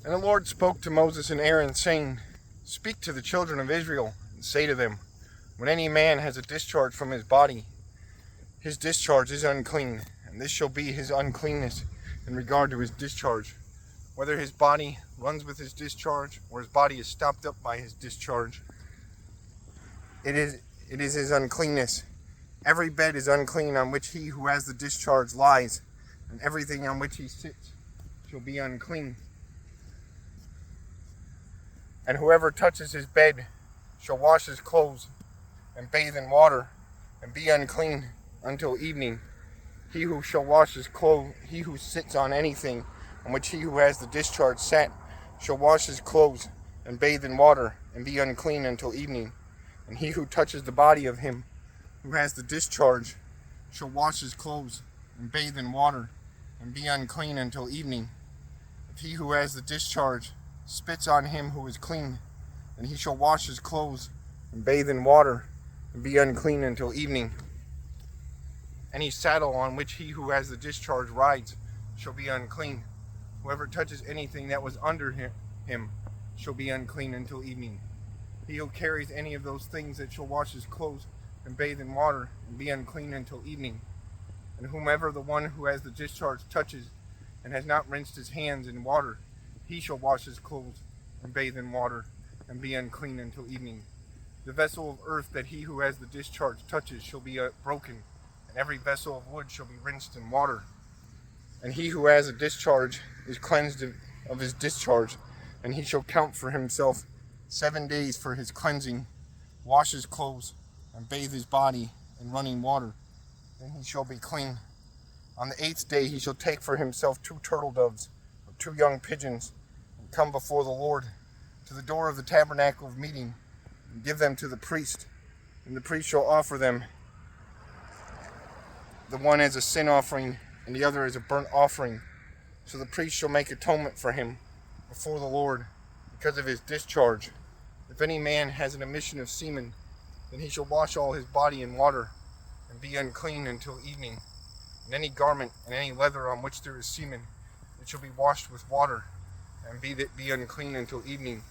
And the Lord spoke to Moses and Aaron, saying, Speak to the children of Israel, and say to them, When any man has a discharge from his body, his discharge is unclean, and this shall be his uncleanness in regard to his discharge. Whether his body runs with his discharge, or his body is stopped up by his discharge, it is his uncleanness. Every bed is unclean on which he who has the discharge lies, and everything on which he sits shall be unclean. And whoever touches his bed shall wash his clothes and bathe in water and be unclean until evening. He who shall wash his clothes, he who sits on anything on which he who has the discharge sat, shall wash his clothes and bathe in water and be unclean until evening. And he who touches the body of him who has the discharge shall wash his clothes and bathe in water and be unclean until evening. If he who has the discharge spits on him who is clean, then he shall wash his clothes and bathe in water and be unclean until evening. Any saddle on which he who has the discharge rides shall be unclean. Whoever touches anything that was under him shall be unclean until evening. He who carries any of those things that shall wash his clothes and bathe in water and be unclean until evening. And whomever the one who has the discharge touches and has not rinsed his hands in water, he shall wash his clothes and bathe in water and be unclean until evening. The vessel of earth that he who has the discharge touches shall be broken, and every vessel of wood shall be rinsed in water. And he who has a discharge is cleansed of his discharge, and he shall count for himself 7 days for his cleansing, wash his clothes, and bathe his body in running water. Then he shall be clean. On the 8th day he shall take for himself 2 turtle doves, 2 young pigeons, and come before the Lord to the door of the tabernacle of meeting, and give them to the priest. And the priest shall offer them, the one as a sin offering, and the other as a burnt offering. So the priest shall make atonement for him before the Lord because of his discharge. If any man has an emission of semen, then he shall wash all his body in water, and be unclean until evening. And any garment and any leather on which there is semen, it shall be washed with water, and be unclean until evening.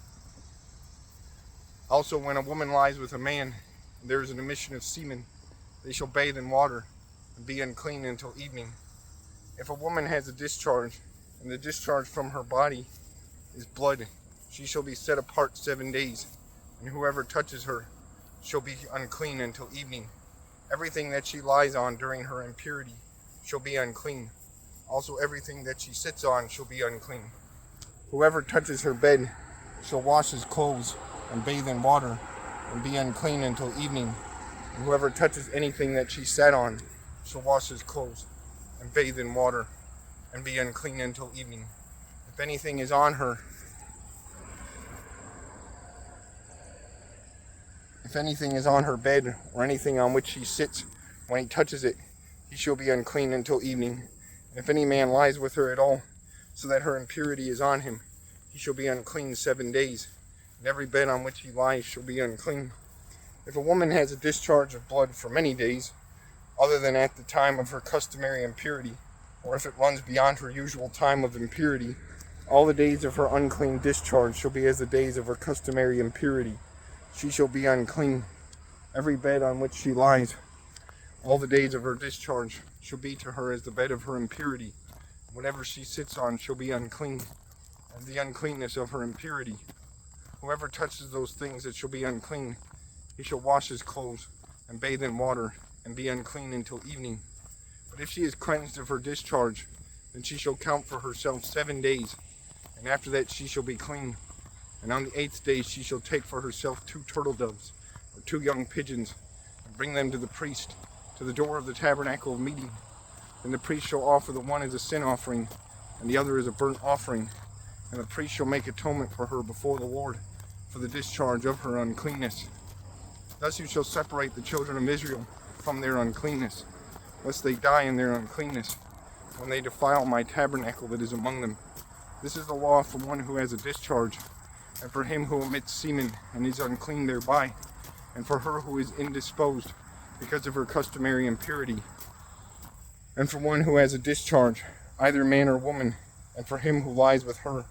Also, when a woman lies with a man, and there is an emission of semen, they shall bathe in water, and be unclean until evening. If a woman has a discharge, and the discharge from her body is blood, she shall be set apart 7 days, and whoever touches her shall be unclean until evening. Everything that she lies on during her impurity shall be unclean. Also everything that she sits on shall be unclean. Whoever touches her bed shall wash his clothes and bathe in water and be unclean until evening. And whoever touches anything that she sat on shall wash his clothes and bathe in water and be unclean until evening. If anything is on her, bed or anything on which she sits, when he touches it, he shall be unclean until evening. And if any man lies with her at all, so that her impurity is on him, he shall be unclean 7 days, and every bed on which he lies shall be unclean. If a woman has a discharge of blood for many days, other than at the time of her customary impurity, or if it runs beyond her usual time of impurity, all the days of her unclean discharge shall be as the days of her customary impurity. She shall be unclean. Every bed on which she lies, all the days of her discharge, shall be to her as the bed of her impurity. Whatever she sits on shall be unclean, as the uncleanness of her impurity. Whoever touches those things that shall be unclean, he shall wash his clothes and bathe in water and be unclean until evening. But if she is cleansed of her discharge, then she shall count for herself 7 days, and after that she shall be clean. And on the 8th day she shall take for herself 2 turtle doves, or 2 young pigeons, and bring them to the priest, to the door of the tabernacle of meeting. And the priest shall offer the one as a sin offering, and the other as a burnt offering. And the priest shall make atonement for her before the Lord, for the discharge of her uncleanness. Thus you shall separate the children of Israel from their uncleanness, lest they die in their uncleanness, when they defile my tabernacle that is among them. This is the law for one who has a discharge, and for him who emits semen and is unclean thereby, and for her who is indisposed because of her customary impurity, and for one who has a discharge, either man or woman, and for him who lies with her.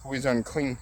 who is unclean.